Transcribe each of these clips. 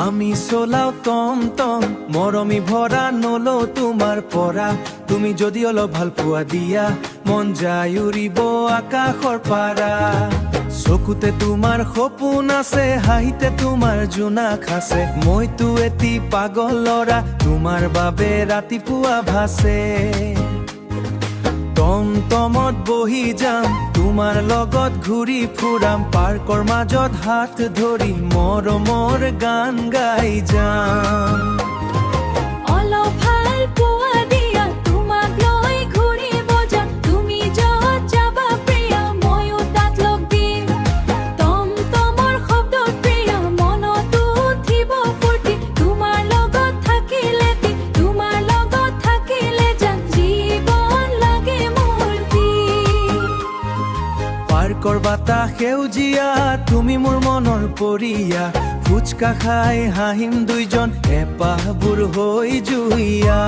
আমি চলাও টমটম মৰমী ভৰা নলও তোমাৰ পৰা তুমি যদি অলপ ভাল পোৱা দিয়া মন যায় উৰিব আকাশৰ পাৰা চকুতে তোমাৰ সপোন আছে হাঁহিতে তোমাৰ জোনাক আছে মইতো এটি পাগল ল'ৰা তোমাৰ বাবে ৰাতিপুৱা ভাসে টমটমত বহি যাম তোমাৰ লগত ঘূৰি ফুৰাম পাৰ্কৰ মাজত হাত ধৰি মৰমৰ গান গাই যাম অলপ ভাল পোৱা দিয়া তোমাক লৈ ঘূৰিব যাম তুমি য'ত যাবা প্ৰিয়া ময়ো তাত লগ দিম টমটমৰ শব্দত প্ৰিয়া মনতো উঠিব ফূৰ্তি তোমাৰ লগত থাকিলে তোমাৰ লগত থাকিলে যেন জীৱন লাগে মূৰ্তি পাৰ্কৰ বাতাহ সেউজীয়া তুমি মোৰ মনৰ পৰিয়া ফুচকা খাই হাঁহিম দুইজন এপাহবোৰ হৈ জুইয়া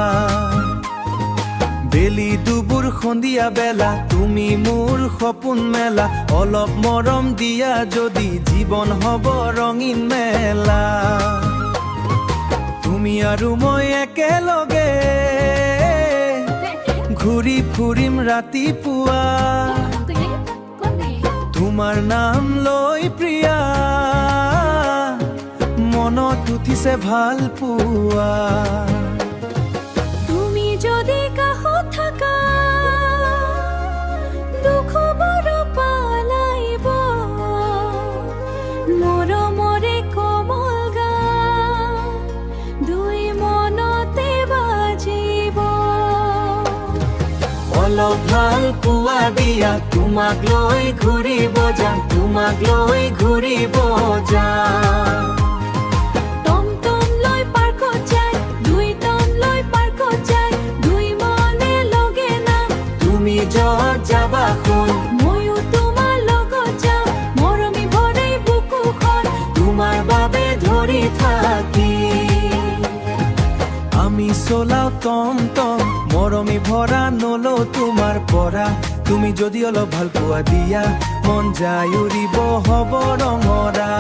বেলি দুবোৰ সন্ধিয়া বেলা তুমি মোৰ সপোন মেলা অলপ মৰম দিয়া যদি জীৱন হ'ব ৰঙীন মেলা তুমি আৰু মই একেলগে ঘূৰি ফুৰিম ৰাতিপুৱা তোমাৰ নাম লৈ প্ৰিয়া মনত উঠিছে ভাল পোৱা তুমি যদি কাষত থাকা দুখবোৰ পালাইব মৰমৰে কোমল গান দুই মনতে বাজিব অলপ ভাল পোৱা দিয়া তোমাক লৈ ঘূৰিব যাম তোমাক লৈ ঘূৰিব যাম টমটম লৈ পাৰ্কত যায় দুইজন লৈ পাৰ্কত যায় দুই মনে লগে নাম তুমি য'ত যাবা শুন ময়ো তোমাৰ লগত যাম মৰমী ভৰে বুকুখন তোমাৰ বাবে ধৰি থাকি আমি চলাও টমটম মৰমী ভৰা নলও তোমাৰ পৰা তুমি যদি অলপ ভাল পোৱা দিয়া মন যায় উৰিব হ'ব ৰঙৰা